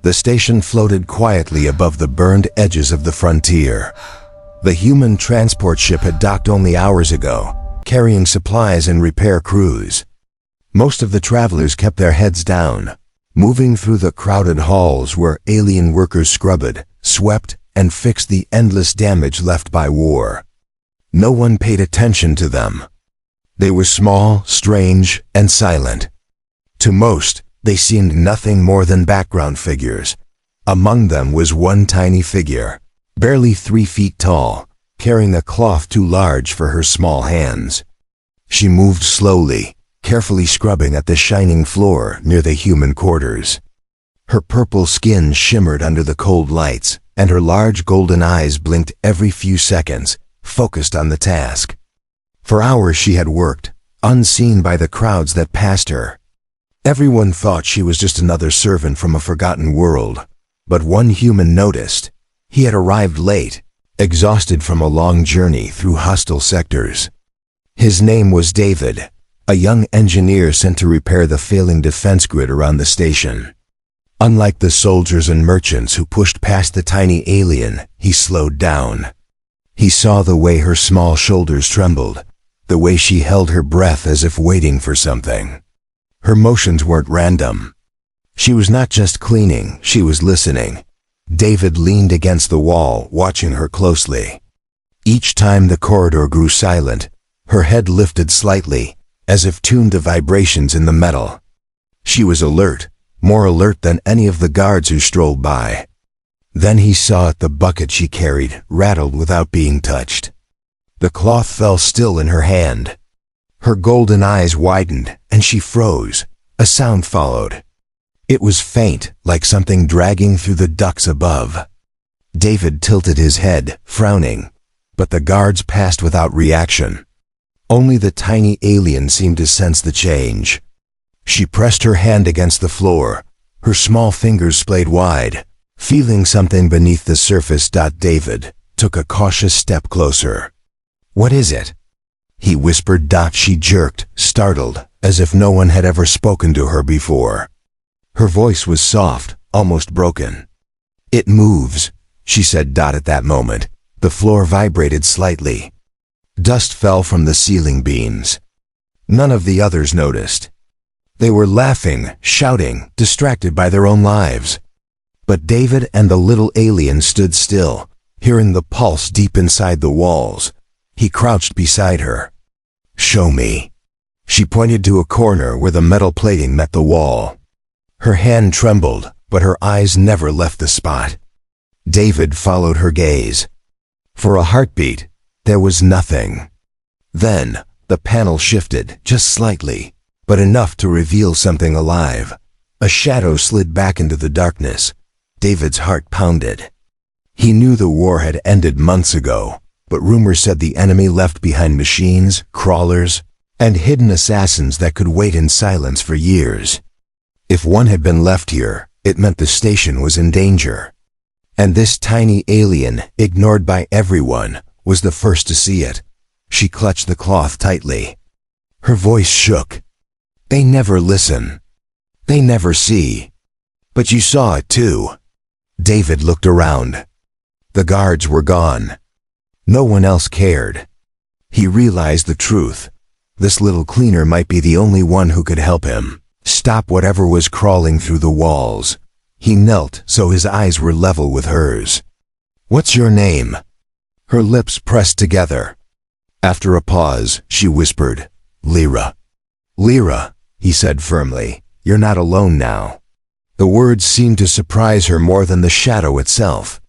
The station floated quietly above the burned edges of the frontier. The human transport ship had docked only hours ago, carrying supplies and repair crews. Most of the travelers kept their heads down, moving through the crowded halls where alien workers scrubbed, swept, and fixed the endless damage left by war. No one paid attention to them. They were small, strange, and silent. To most, they seemed nothing more than background figures. Among them was one tiny figure, barely 3 feet tall, carrying a cloth too large for her small hands. She moved slowly, carefully scrubbing at the shining floor near the human quarters. Her purple skin shimmered under the cold lights, and her large golden eyes blinked every few seconds, focused on the task. For hours she had worked, unseen by the crowds that passed her. Everyone thought she was just another servant from a forgotten world, but one human noticed. He had arrived late, exhausted from a long journey through hostile sectors. His name was David, a young engineer sent to repair the failing defense grid around the station. Unlike the soldiers and merchants who pushed past the tiny alien, he slowed down. He saw the way her small shoulders trembled, the way she held her breath as if waiting for something. Her motions weren't random. She was not just cleaning, she was listening. David leaned against the wall, watching her closely. Each time the corridor grew silent, her head lifted slightly, as if tuned to vibrations in the metal. She was alert, more alert than any of the guards who strolled by. Then he saw the bucket she carried rattled without being touched. The cloth fell still in her hand. Her golden eyes widened, and she froze. A sound followed. It was faint, like something dragging through the ducts above. David tilted his head, frowning, but the guards passed without reaction. Only the tiny alien seemed to sense the change. She pressed her hand against the floor, her small fingers splayed wide, feeling something beneath the surface. David took a cautious step closer. "What is it?" he whispered. She jerked, startled, as if no one had ever spoken to her before. Her voice was soft, almost broken. "It moves," she said. At that moment, the floor vibrated slightly. Dust fell from the ceiling beams. None of the others noticed. They were laughing, shouting, distracted by their own lives. But David and the little alien stood still, hearing the pulse deep inside the walls. He crouched beside her. "Show me." She pointed to a corner where the metal plating met the wall. Her hand trembled, but her eyes never left the spot. David followed her gaze. For a heartbeat, there was nothing. Then, the panel shifted, just slightly, but enough to reveal something alive. A shadow slid back into the darkness. David's heart pounded. He knew the war had ended months ago, but rumors said the enemy left behind machines, crawlers, and hidden assassins that could wait in silence for years. If one had been left here, it meant the station was in danger. And this tiny alien, ignored by everyone, was the first to see it. She clutched the cloth tightly. Her voice shook. "They never listen. They never see. But you saw it too." David looked around. The guards were gone. No one else cared. He realized the truth. This little cleaner might be the only one who could help him stop whatever was crawling through the walls. He knelt so his eyes were level with hers. "What's your name?" Her lips pressed together. After a pause, she whispered, "Lyra." "Lyra," he said firmly, "you're not alone now." The words seemed to surprise her more than the shadow itself.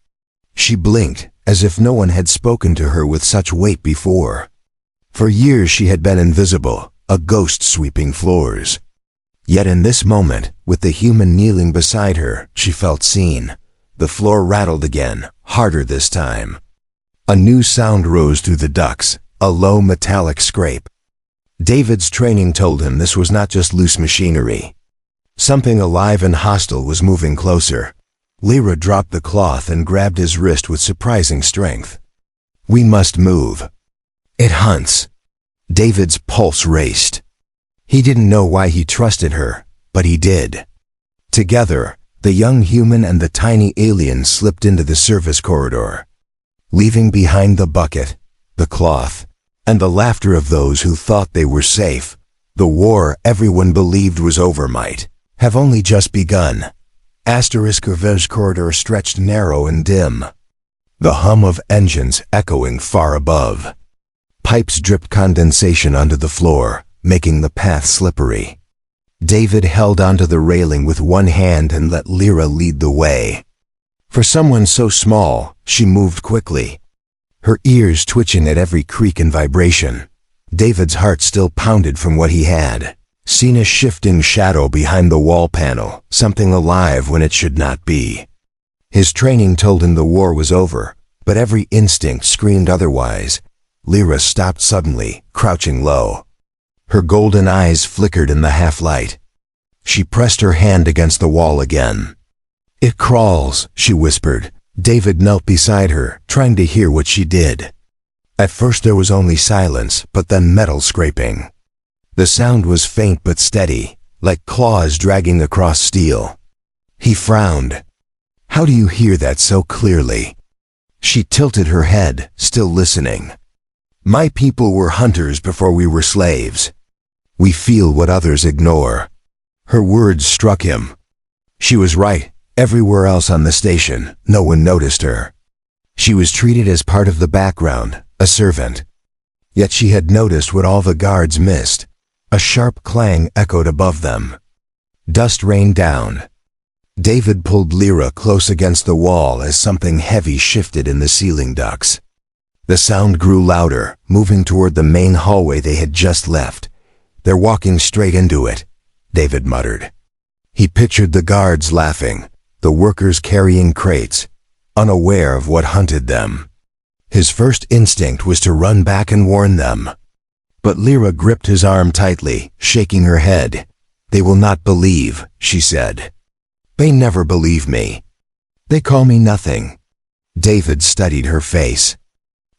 She blinked, as if no one had spoken to her with such weight before. For years she had been invisible, a ghost sweeping floors. Yet in this moment, with the human kneeling beside her, she felt seen. The floor rattled again, harder this time. A new sound rose through the ducts, a low metallic scrape. David's training told him this was not just loose machinery. Something alive and hostile was moving closer. Lyra dropped the cloth and grabbed his wrist with surprising strength. "We must move. It hunts." David's pulse raced. He didn't know why he trusted her, but he did. Together, The young human and the tiny alien slipped into the service corridor, leaving behind the bucket, the cloth, and the laughter of those who thought they were safe. The war everyone believed was over might have only just begun. Service corridor stretched narrow and dim, the hum of engines echoing far above. Pipes dripped condensation onto the floor, making the path slippery. David held onto the railing with one hand and let Lyra lead the way. For someone so small, she moved quickly, her ears twitching at every creak and vibration. David's heart still pounded from what he had seen, a shifting shadow behind the wall panel, something alive when it should not be. His training told him the war was over, but every instinct screamed otherwise. Lyra stopped suddenly, crouching low. Her golden eyes flickered in the half-light. She pressed her hand against the wall again. "It crawls," she whispered. David knelt beside her, trying to hear what she did. At first there was only silence, but then metal scraping. The sound was faint but steady, like claws dragging across steel. He frowned. "How do you hear that so clearly?" She tilted her head, still listening. "My people were hunters before we were slaves. We feel what others ignore." Her words struck him. She was right. Everywhere else on the station, no one noticed her. She was treated as part of the background, a servant. Yet she had noticed what all the guards missed. A sharp clang echoed above them. Dust rained down. David pulled Lyra close against the wall as something heavy shifted in the ceiling ducts. The sound grew louder, moving toward the main hallway they had just left. "They're walking straight into it," David muttered. He pictured the guards laughing, the workers carrying crates, unaware of what hunted them. His first instinct was to run back and warn them. But Lyra gripped his arm tightly, shaking her head. "They will not believe," she said. "They never believe me. They call me nothing." David studied her face.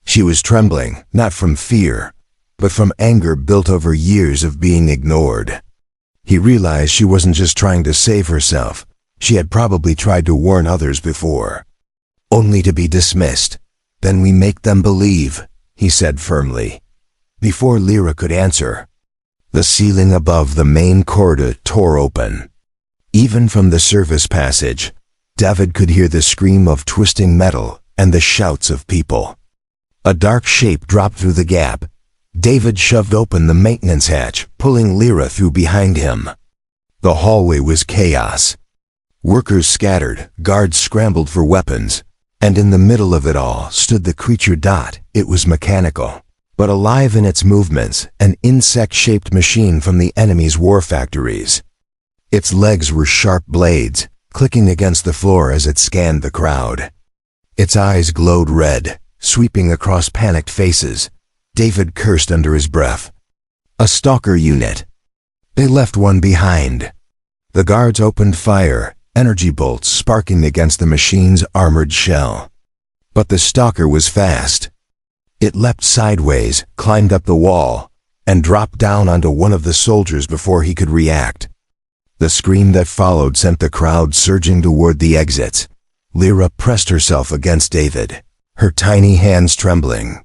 She was trembling, not from fear, but from anger built over years of being ignored. He realized she wasn't just trying to save herself. She had probably tried to warn others before, only to be dismissed. "Then we make them believe," he said firmly. Before Lyra could answer, the ceiling above the main corridor tore open. Even from the service passage, David could hear the scream of twisting metal and the shouts of people. A dark shape dropped through the gap. David shoved open the maintenance hatch, pulling Lyra through behind him. The hallway was chaos. Workers scattered, guards scrambled for weapons, and in the middle of it all stood the creature Dot. It was mechanical, but alive in its movements, an insect-shaped machine from the enemy's war factories. Its legs were sharp blades, clicking against the floor as it scanned the crowd. Its eyes glowed red, sweeping across panicked faces. David cursed under his breath. A stalker unit. They left one behind. The guards opened fire, energy bolts sparking against the machine's armored shell. But the stalker was fast. It leapt sideways, climbed up the wall, and dropped down onto one of the soldiers before he could react. The scream that followed sent the crowd surging toward the exits. Lyra pressed herself against David, her tiny hands trembling.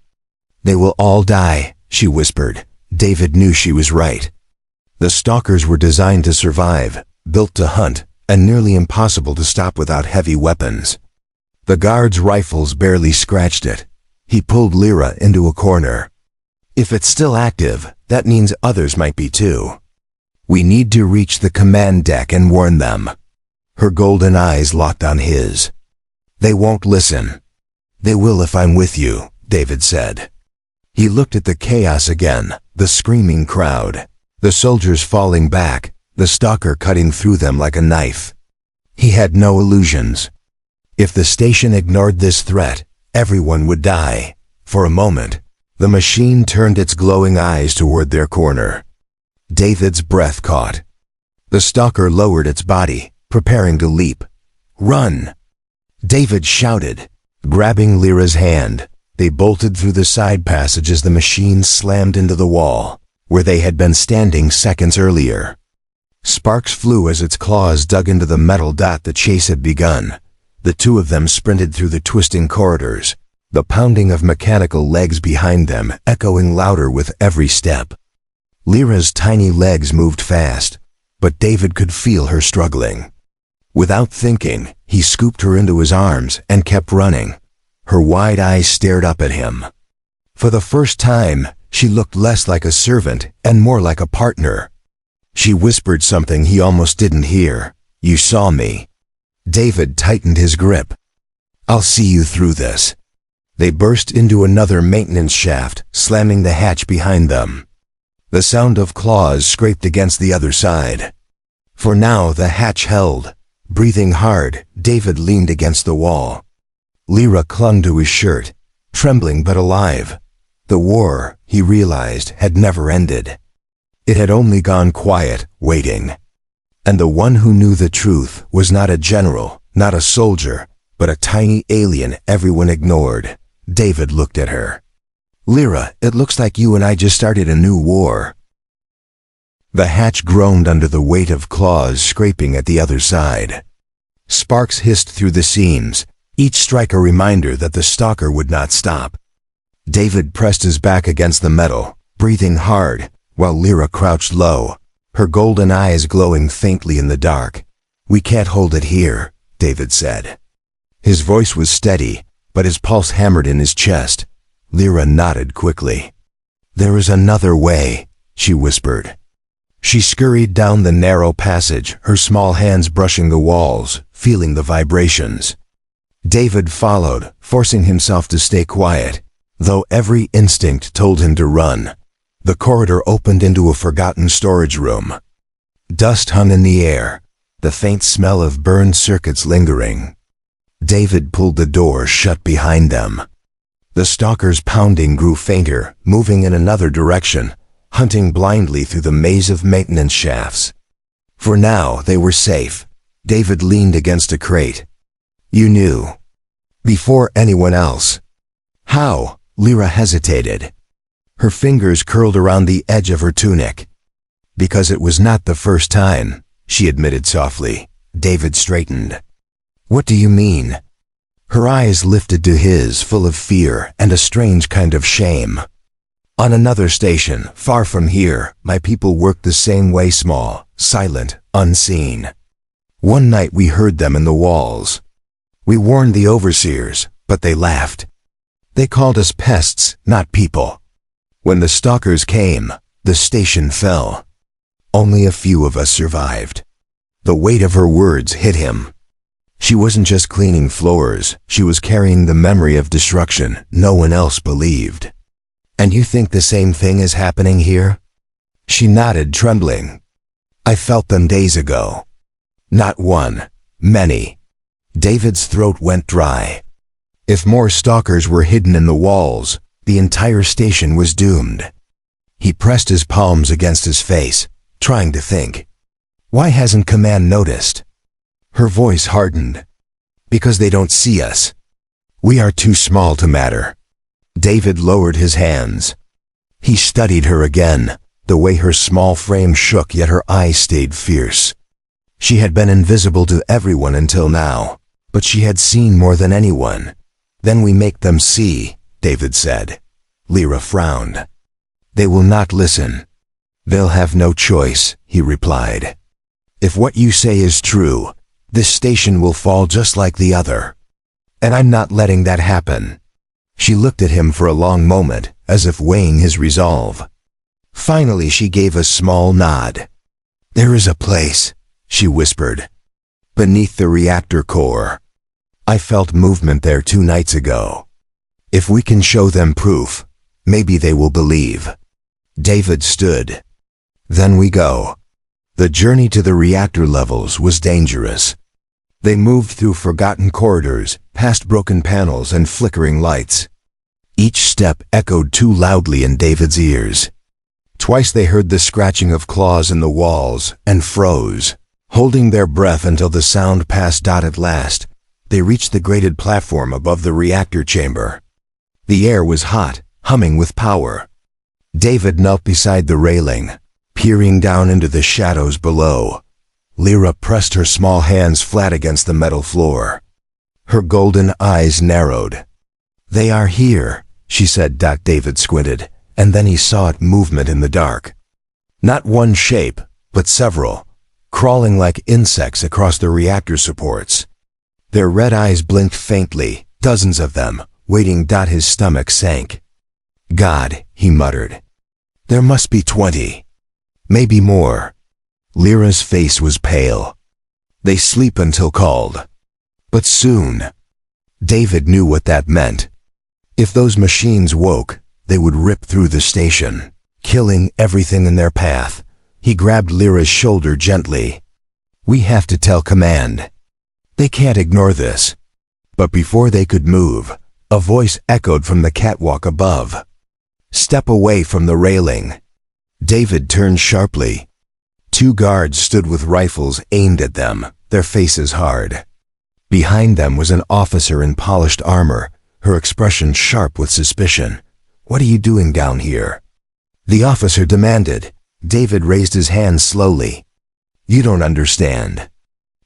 "They will all die," she whispered. David knew she was right. The stalkers were designed to survive, built to hunt, and nearly impossible to stop without heavy weapons. The guards' rifles barely scratched it. He pulled Lyra into a corner. "If it's still active, that means others might be too. We need to reach the command deck and warn them." Her golden eyes locked on his. "They won't listen." "They will if I'm with you," David said. He looked at the chaos again, the screaming crowd, the soldiers falling back, the stalker cutting through them like a knife. He had no illusions. If the station ignored this threat, everyone would die. For a moment, the machine turned its glowing eyes toward their corner. David's breath caught. The stalker lowered its body, preparing to leap. "Run!" David shouted, grabbing Lyra's hand. They bolted through the side passage as the machine slammed into the wall, where they had been standing seconds earlier. Sparks flew as its claws dug into the metal dot the chase had begun. The two of them sprinted through the twisting corridors, the pounding of mechanical legs behind them echoing louder with every step. Lyra's tiny legs moved fast, but David could feel her struggling. Without thinking, he scooped her into his arms and kept running. Her wide eyes stared up at him. For the first time, she looked less like a servant and more like a partner. She whispered something he almost didn't hear. "You saw me." David tightened his grip. "I'll see you through this." They burst into another maintenance shaft, slamming the hatch behind them. The sound of claws scraped against the other side. For now the hatch held. Breathing hard, David leaned against the wall. Lyra clung to his shirt, trembling but alive. The war, he realized, had never ended. It had only gone quiet, waiting. And the one who knew the truth was not a general, not a soldier, but a tiny alien everyone ignored. David looked at her. "Lyra, it looks like you and I just started a new war." The hatch groaned under the weight of claws scraping at the other side. Sparks hissed through the seams, each strike a reminder that the stalker would not stop. David pressed his back against the metal, breathing hard, while Lyra crouched low, her golden eyes glowing faintly in the dark. "We can't hold it here," David said. His voice was steady, but his pulse hammered in his chest. Lyra nodded quickly. "There is another way," she whispered. She scurried down the narrow passage, her small hands brushing the walls, feeling the vibrations. David followed, forcing himself to stay quiet, though every instinct told him to run. The corridor opened into a forgotten storage room. Dust hung in the air, the faint smell of burned circuits lingering. David pulled the door shut behind them. The stalker's pounding grew fainter, moving in another direction, hunting blindly through the maze of maintenance shafts. For now, they were safe. David leaned against a crate. "You knew." "Before anyone else." "How?" Lyra hesitated. Her fingers curled around the edge of her tunic. "Because it was not the first time," she admitted softly. David straightened. "What do you mean?" Her eyes lifted to his, full of fear and a strange kind of shame. "On another station, far from here, my people worked the same way, small, silent, unseen. One night we heard them in the walls. We warned the overseers, but they laughed. They called us pests, not people. When the stalkers came, the station fell. Only a few of us survived." The weight of her words hit him. She wasn't just cleaning floors, she was carrying the memory of destruction no one else believed. "And you think the same thing is happening here?" She nodded, trembling. "I felt them days ago. Not one, many." David's throat went dry. If more stalkers were hidden in the walls, the entire station was doomed. He pressed his palms against his face, trying to think. Why hasn't Command noticed? Her voice hardened. "Because they don't see us. We are too small to matter." David lowered his hands. He studied her again, the way her small frame shook yet her eyes stayed fierce. She had been invisible to everyone until now, but she had seen more than anyone. "Then we make them see," David said. Lyra frowned. "They will not listen." "They'll have no choice," he replied. "If what you say is true, this station will fall just like the other. And I'm not letting that happen." She looked at him for a long moment, as if weighing his resolve. Finally she gave a small nod. "There is a place," she whispered. "Beneath the reactor core. I felt movement there 2 nights ago. If we can show them proof, maybe they will believe." David stood. "Then we go." The journey to the reactor levels was dangerous. They moved through forgotten corridors, past broken panels and flickering lights. Each step echoed too loudly in David's ears. Twice they heard the scratching of claws in the walls and froze, holding their breath until the sound passed. At last, they reached the grated platform above the reactor chamber. The air was hot, humming with power. David knelt beside the railing, Peering down into the shadows below, Lyra pressed her small hands flat against the metal floor. Her golden eyes narrowed. "They are here," she said. David squinted, and then he saw it movement in the dark. Not one shape, but several, crawling like insects across the reactor supports. Their red eyes blinked faintly, dozens of them, waiting. His stomach sank. "God," he muttered. "There must be 20. Maybe more." Lyra's face was pale. "They sleep until called. But soon." David knew what that meant. If those machines woke, they would rip through the station, killing everything in their path. He grabbed Lyra's shoulder gently. "We have to tell command. They can't ignore this." But before they could move, a voice echoed from the catwalk above. "Step away from the railing." David turned sharply. 2 guards stood with rifles aimed at them, their faces hard. Behind them was an officer in polished armor, her expression sharp with suspicion. "What are you doing down here?" the officer demanded. David raised his hand slowly. "You don't understand.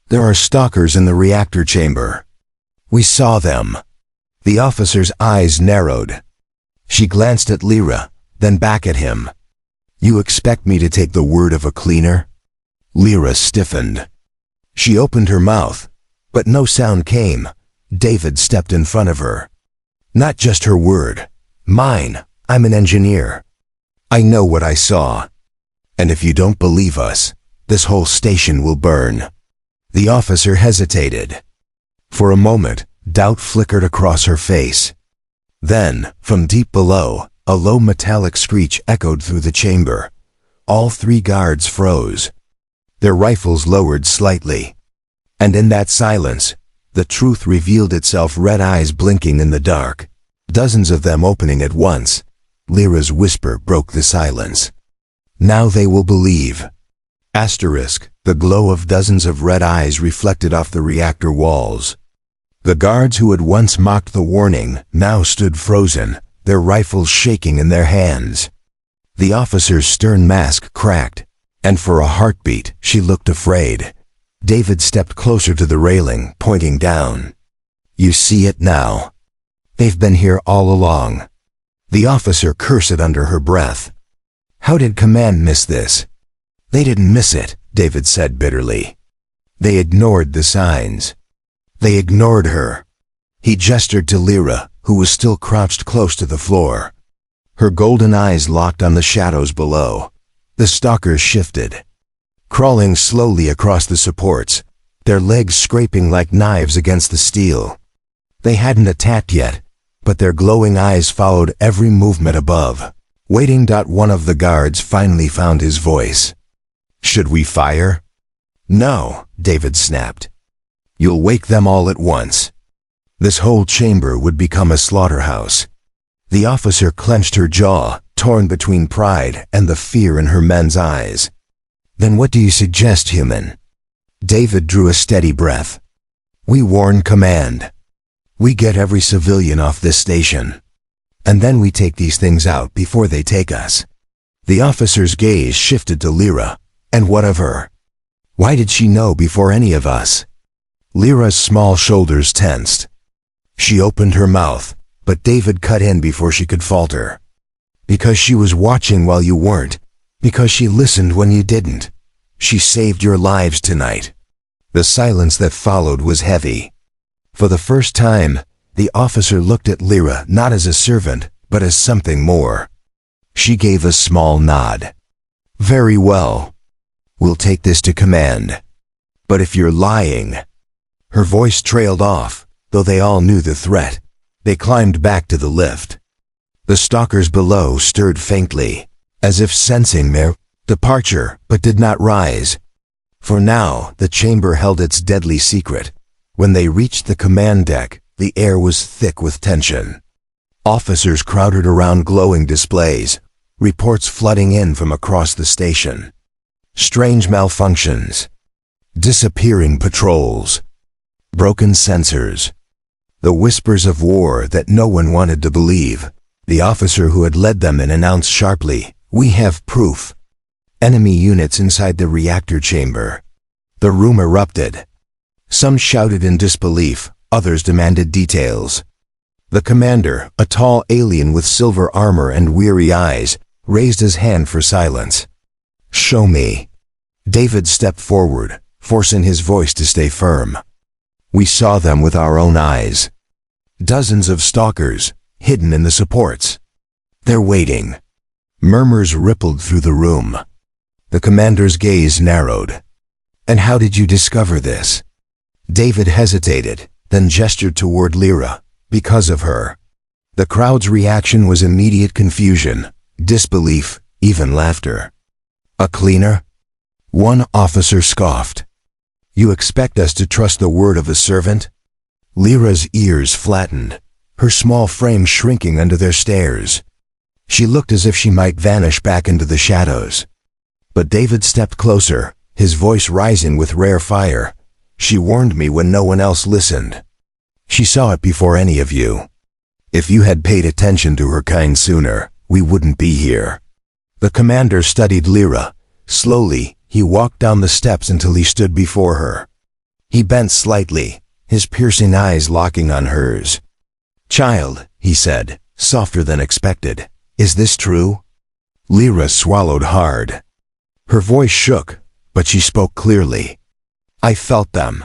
There are stalkers in the reactor chamber. We saw them." The officer's eyes narrowed. She glanced at Lyra, then back at him. "You expect me to take the word of a cleaner?" Lyra stiffened. She opened her mouth, but no sound came. David stepped in front of her. "Not just her word. Mine. I'm an engineer. I know what I saw. And if you don't believe us, this whole station will burn." The officer hesitated. For a moment, doubt flickered across her face. Then, from deep below, a low metallic screech echoed through the chamber. All 3 guards froze. Their rifles lowered slightly. And in that silence, the truth revealed itself, red eyes blinking in the dark. Dozens of them opening at once. Lyra's whisper broke the silence. "Now they will believe." The glow of dozens of red eyes reflected off the reactor walls. The guards who had once mocked the warning now stood frozen, their rifles shaking in their hands. The officer's stern mask cracked, and for a heartbeat she looked afraid. David stepped closer to the railing, pointing down. "You see it now. They've been here all along." The officer cursed under her breath. "How did command miss this?" "They didn't miss it," David said bitterly. "They ignored the signs. They ignored her." He gestured to Lyra, who was still crouched close to the floor. Her golden eyes locked on the shadows below. The stalkers shifted, crawling slowly across the supports, their legs scraping like knives against the steel. They hadn't attacked yet, but their glowing eyes followed every movement above. Waiting. One of the guards finally found his voice. "Should we fire?" "No," David snapped. "You'll wake them all at once. This whole chamber would become a slaughterhouse." The officer clenched her jaw, torn between pride and the fear in her men's eyes. "Then what do you suggest, human?" David drew a steady breath. "We warn command. We get every civilian off this station. And then we take these things out before they take us." The officer's gaze shifted to Lyra. "And what of her? Why did she know before any of us?" Lyra's small shoulders tensed. She opened her mouth, but David cut in before she could falter. "Because she was watching while you weren't. Because she listened when you didn't. She saved your lives tonight." The silence that followed was heavy. For the first time, the officer looked at Lyra not as a servant, but as something more. She gave a small nod. "Very well. We'll take this to command. But if you're lying..." Her voice trailed off, though they all knew the threat. They climbed back to the lift. The stalkers below stirred faintly, as if sensing their departure, but did not rise. For now, the chamber held its deadly secret. When they reached the command deck, the air was thick with tension. Officers crowded around glowing displays, reports flooding in from across the station. Strange malfunctions, disappearing patrols, broken sensors, the whispers of war that no one wanted to believe. The officer who had led them in announced sharply, "We have proof." Enemy units inside the reactor chamber. The room erupted. Some shouted in disbelief, others demanded details. The commander, a tall alien with silver armor and weary eyes, raised his hand for silence. "Show me." David stepped forward, forcing his voice to stay firm. "We saw them with our own eyes. Dozens of stalkers, hidden in the supports. They're waiting." Murmurs rippled through the room. The commander's gaze narrowed. "And how did you discover this?" David hesitated, then gestured toward Lyra. "Because of her." The crowd's reaction was immediate confusion, disbelief, even laughter. "A cleaner?" One officer scoffed. "You expect us to trust the word of a servant?" Lyra's ears flattened, her small frame shrinking under their stares. She looked as if she might vanish back into the shadows. But David stepped closer, his voice rising with rare fire. "She warned me when no one else listened. She saw it before any of you. If you had paid attention to her kind sooner, we wouldn't be here." The commander studied Lyra. Slowly, he walked down the steps until he stood before her. He bent slightly, his piercing eyes locking on hers. "Child," he said, softer than expected, "is this true?" Lyra swallowed hard. Her voice shook, but she spoke clearly. "I felt them.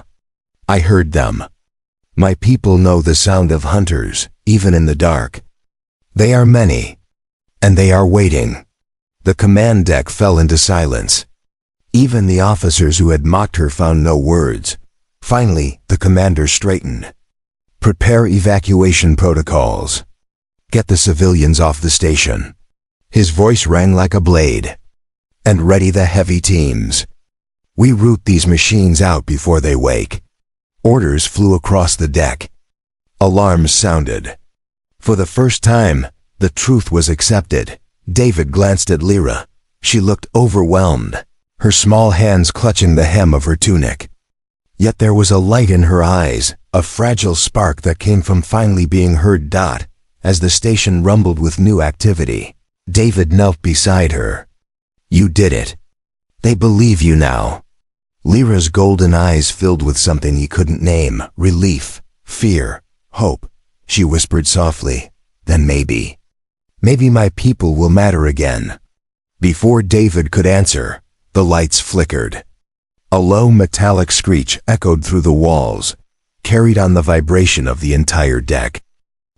I heard them. My people know the sound of hunters, even in the dark. They are many, and they are waiting." The command deck fell into silence. Even the officers who had mocked her found no words. Finally, the commander straightened. "Prepare evacuation protocols. Get the civilians off the station." His voice rang like a blade. "And ready the heavy teams. We root these machines out before they wake." Orders flew across the deck. Alarms sounded. For the first time, the truth was accepted. David glanced at Lyra. She looked overwhelmed, her small hands clutching the hem of her tunic. Yet there was a light in her eyes, a fragile spark that came from finally being heard. As the station rumbled with new activity, David knelt beside her. "You did it. They believe you now." Lyra's golden eyes filled with something he couldn't name, relief, fear, hope. She whispered softly, "Then maybe my people will matter again." Before David could answer, the lights flickered. A low metallic screech echoed through the walls, carried on the vibration of the entire deck.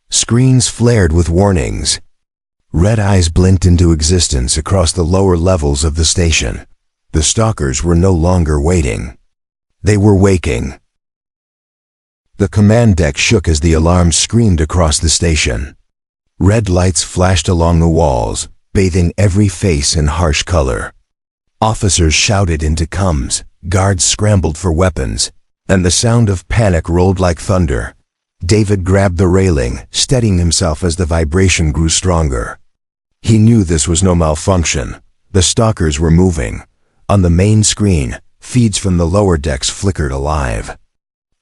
Screens flared with warnings. Red eyes blinked into existence across the lower levels of the station. The stalkers were no longer waiting. They were waking. The command deck shook as the alarm screamed across the station. Red lights flashed along the walls, bathing every face in harsh color. Officers shouted into comms, guards scrambled for weapons, and the sound of panic rolled like thunder. David grabbed the railing, steadying himself as the vibration grew stronger. He knew this was no malfunction. The stalkers were moving. On the main screen, feeds from the lower decks flickered alive.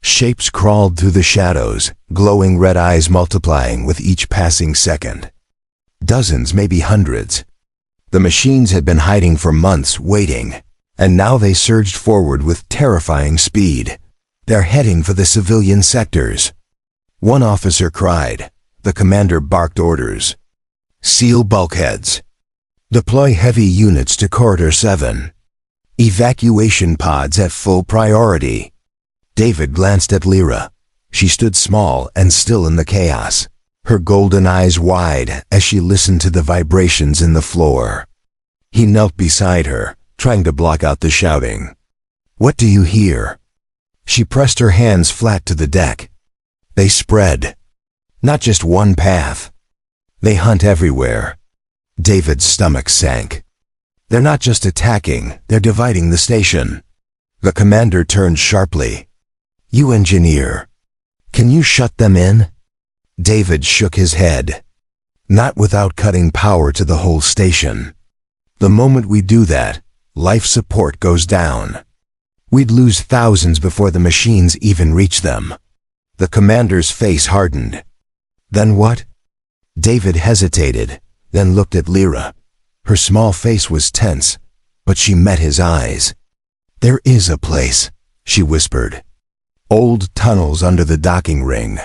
Shapes crawled through the shadows, glowing red eyes multiplying with each passing second. Dozens, maybe hundreds. The machines had been hiding for months, waiting, and now they surged forward with terrifying speed. "They're heading for the civilian sectors." One officer cried. The commander barked orders. "Seal bulkheads. Deploy heavy units to Corridor 7. Evacuation pods at full priority." David glanced at Lyra. She stood small and still in the chaos, her golden eyes wide as she listened to the vibrations in the floor. He knelt beside her, trying to block out the shouting. "What do you hear?" She pressed her hands flat to the deck. "They spread. Not just one path. They hunt everywhere." David's stomach sank. "They're not just attacking, they're dividing the station." The commander turned sharply. "You engineer. Can you shut them in?" David shook his head. "Not without cutting power to the whole station. The moment we do that, life support goes down. We'd lose thousands before the machines even reach them." The commander's face hardened. "Then what?" David hesitated, then looked at Lyra. Her small face was tense, but she met his eyes. "There is a place," she whispered. "Old tunnels under the docking ring.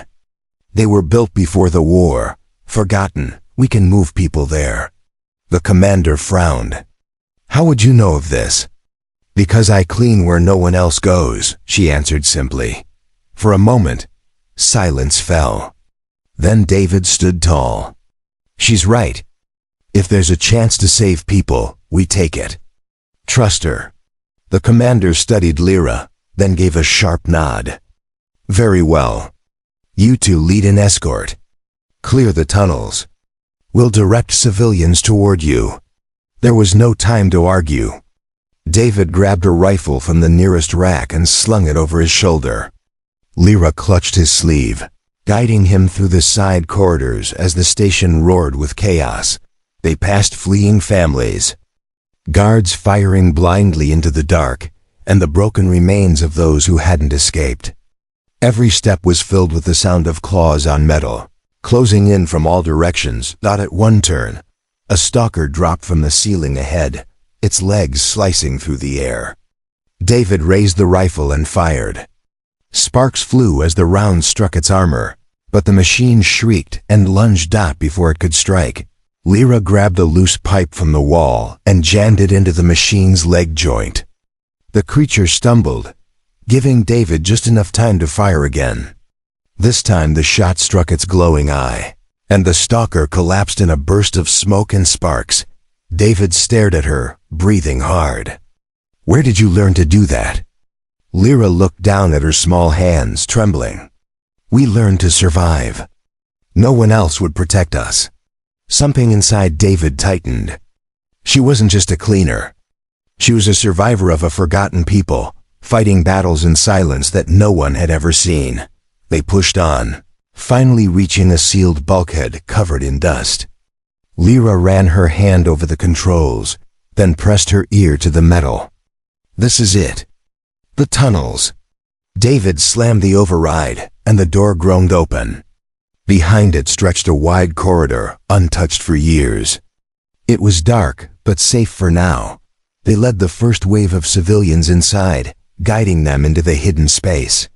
They were built before the war. Forgotten. We can move people there." The commander frowned. "How would you know of this?" "Because I clean where no one else goes," she answered simply. For a moment, silence fell. Then David stood tall. "She's right. If there's a chance to save people, we take it. Trust her." The commander studied Lyra, then gave a sharp nod. "Very well. You two lead an escort. Clear the tunnels. We'll direct civilians toward you." There was no time to argue. David grabbed a rifle from the nearest rack and slung it over his shoulder. Lyra clutched his sleeve, guiding him through the side corridors as the station roared with chaos. They passed fleeing families, guards firing blindly into the dark, and the broken remains of those who hadn't escaped. Every step was filled with the sound of claws on metal, closing in from all directions. Not at one turn, a stalker dropped from the ceiling ahead, its legs slicing through the air. David raised the rifle and fired. Sparks flew as the round struck its armor, but the machine shrieked and lunged out before it could strike. Lyra grabbed a loose pipe from the wall and jammed it into the machine's leg joint. The creature stumbled, giving David just enough time to fire again. This time the shot struck its glowing eye, and the stalker collapsed in a burst of smoke and sparks. David stared at her, breathing hard. "Where did you learn to do that?" Lyra looked down at her small hands, trembling. "We learned to survive. No one else would protect us." Something inside David tightened. She wasn't just a cleaner. She was a survivor of a forgotten people, fighting battles in silence that no one had ever seen. They pushed on, finally reaching a sealed bulkhead covered in dust. Lyra ran her hand over the controls, then pressed her ear to the metal. "This is it. The tunnels." David slammed the override, and the door groaned open. Behind it stretched a wide corridor, untouched for years. It was dark, but safe for now. They led the first wave of civilians inside, guiding them into the hidden space.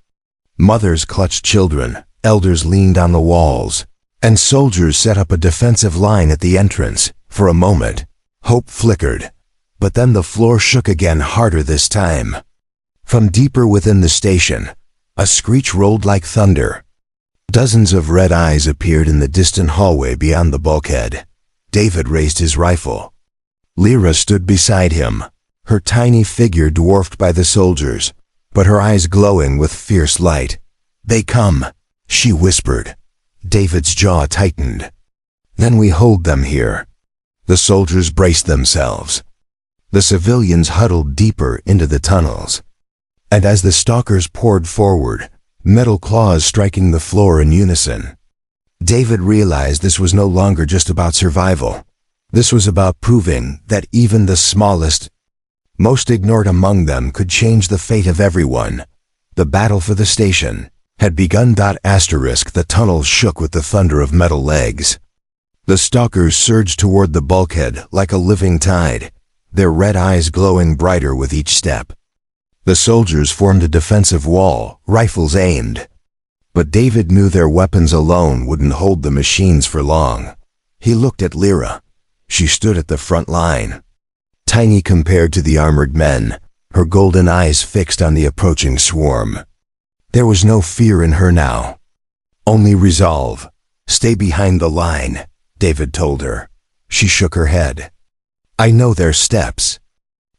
Mothers clutched children, elders leaned on the walls, and soldiers set up a defensive line at the entrance. For a moment, hope flickered, but then the floor shook again, harder this time. From deeper within the station, a screech rolled like thunder. Dozens of red eyes appeared in the distant hallway beyond the bulkhead. David raised his rifle. Lyra stood beside him, her tiny figure dwarfed by the soldiers, but her eyes glowing with fierce light. "They come," she whispered. David's jaw tightened. "Then we hold them here." The soldiers braced themselves. The civilians huddled deeper into the tunnels. And as the stalkers poured forward, metal claws striking the floor in unison, David realized this was no longer just about survival. This was about proving that even the smallest, most ignored among them could change the fate of everyone. The battle for the station had begun. The tunnels shook with the thunder of metal legs. The stalkers surged toward the bulkhead like a living tide, their red eyes glowing brighter with each step. The soldiers formed a defensive wall, rifles aimed. But David knew their weapons alone wouldn't hold the machines for long. He looked at Lyra. She stood at the front line, tiny compared to the armored men, her golden eyes fixed on the approaching swarm. There was no fear in her now, only resolve. "Stay behind the line," David told her. She shook her head. "I know their steps.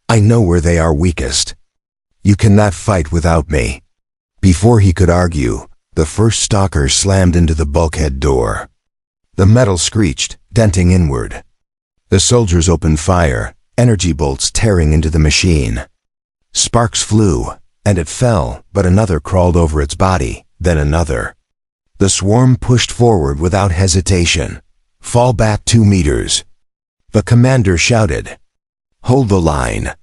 I know where they are weakest. You cannot fight without me." Before he could argue, the first stalker slammed into the bulkhead door. The metal screeched, denting inward. The soldiers opened fire, energy bolts tearing into the machine. Sparks flew, and it fell, but another crawled over its body, then another. The swarm pushed forward without hesitation. "Fall back 2 meters." The commander shouted. "Hold the line."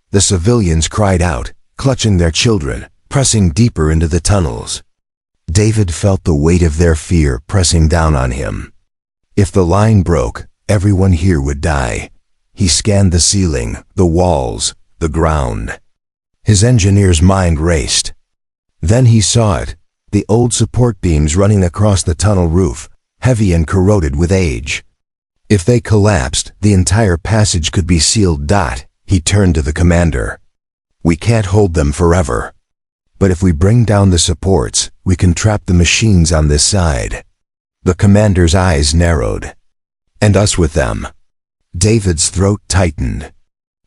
The civilians cried out, clutching their children, pressing deeper into the tunnels. David felt the weight of their fear pressing down on him. If the line broke, everyone here would die. He scanned the ceiling, the walls, the ground. His engineer's mind raced. Then he saw it, the old support beams running across the tunnel roof, heavy and corroded with age. If they collapsed, the entire passage could be sealed. He turned to the commander. We can't hold them forever. But if we bring down the supports, we can trap the machines on this side. The commander's eyes narrowed. And us with them. David's throat tightened.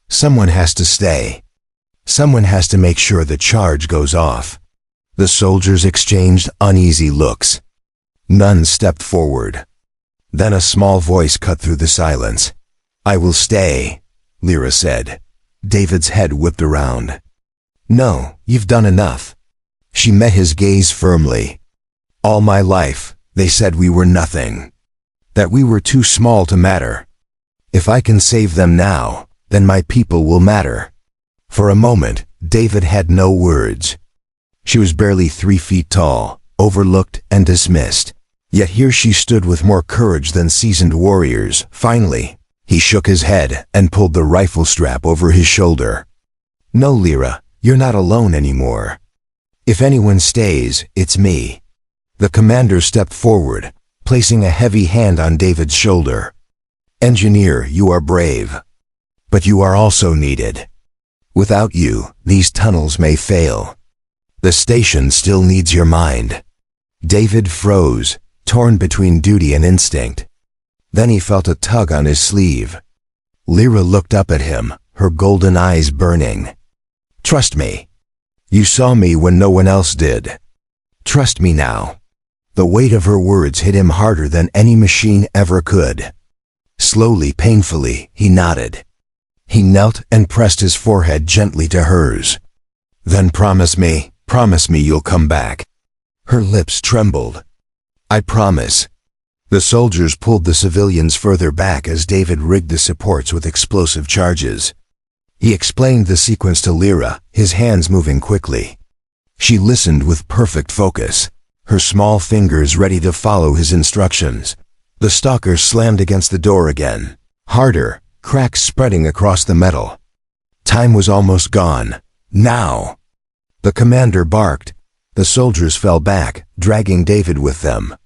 Someone has to stay. Someone has to make sure the charge goes off. The soldiers exchanged uneasy looks. None stepped forward. Then a small voice cut through the silence. I will stay, Lyra said. David's head whipped around. No, you've done enough. She met his gaze firmly. All my life, they said we were nothing. That we were too small to matter. If I can save them now, then my people will matter. For a moment, David had no words. She was barely 3 feet tall, overlooked and dismissed. Yet here she stood with more courage than seasoned warriors. Finally, he shook his head and pulled the rifle strap over his shoulder. No, Lyra, you're not alone anymore. If anyone stays, it's me. The commander stepped forward, placing a heavy hand on David's shoulder. Engineer, you are brave. But you are also needed. Without you, these tunnels may fail. The station still needs your mind. David froze, torn between duty and instinct. Then he felt a tug on his sleeve. Lyra looked up at him, her golden eyes burning. Trust me. You saw me when no one else did. Trust me now. The weight of her words hit him harder than any machine ever could. Slowly, painfully, he nodded. He knelt and pressed his forehead gently to hers. Then promise me you'll come back. Her lips trembled. I promise. The soldiers pulled the civilians further back as David rigged the supports with explosive charges. He explained the sequence to Lyra, his hands moving quickly. She listened with perfect focus, her small fingers ready to follow his instructions. The Stalkers slammed against the door again. Harder, cracks spreading across the metal. Time was almost gone. Now! The commander barked. The soldiers fell back, dragging David with them.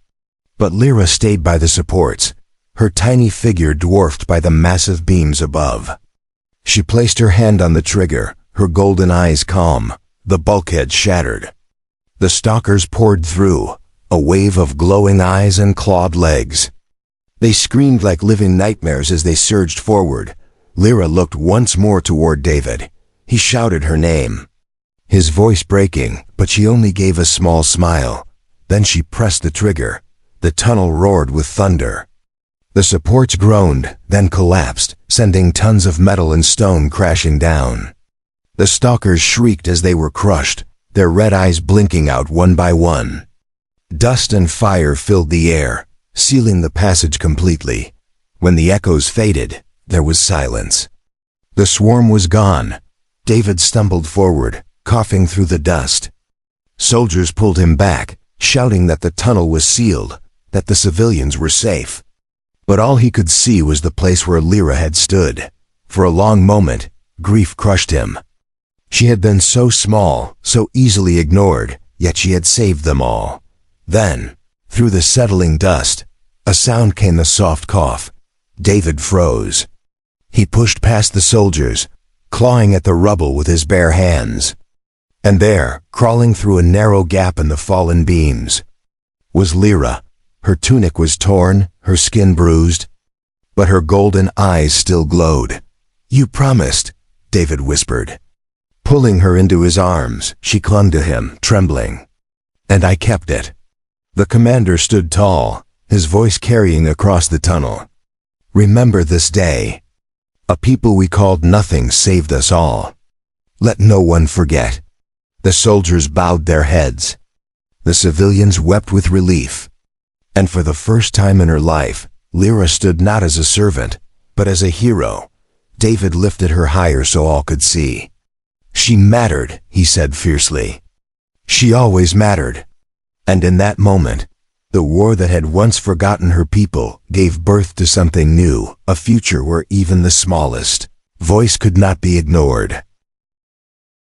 But Lyra stayed by the supports, her tiny figure dwarfed by the massive beams above. She placed her hand on the trigger, her golden eyes calm, the bulkhead shattered. The Stalkers poured through, a wave of glowing eyes and clawed legs. They screamed like living nightmares as they surged forward. Lyra looked once more toward David. He shouted her name. His voice breaking, but she only gave a small smile. Then she pressed the trigger. The tunnel roared with thunder. The supports groaned, then collapsed, sending tons of metal and stone crashing down. The Stalkers shrieked as they were crushed, their red eyes blinking out one by one. Dust and fire filled the air, sealing the passage completely. When the echoes faded, there was silence. The swarm was gone. David stumbled forward, coughing through the dust. Soldiers pulled him back, shouting that the tunnel was sealed, that the civilians were safe. But all he could see was the place where Lyra had stood. For a long moment, grief crushed him. She had been so small, so easily ignored, yet she had saved them all. Then, through the settling dust, a sound came, a soft cough. David froze. He pushed past the soldiers, clawing at the rubble with his bare hands. And there, crawling through a narrow gap in the fallen beams, was Lyra. Her tunic was torn, her skin bruised, but her golden eyes still glowed. You promised, David whispered. Pulling her into his arms, she clung to him, trembling. And I kept it. The commander stood tall, his voice carrying across the tunnel. Remember this day. A people we called nothing saved us all. Let no one forget. The soldiers bowed their heads. The civilians wept with relief. And for the first time in her life, Lyra stood not as a servant, but as a hero. David lifted her higher so all could see. She mattered, he said fiercely. She always mattered. And in that moment, The war that had once forgotten her people gave birth to something new, a future where even the smallest voice could not be ignored.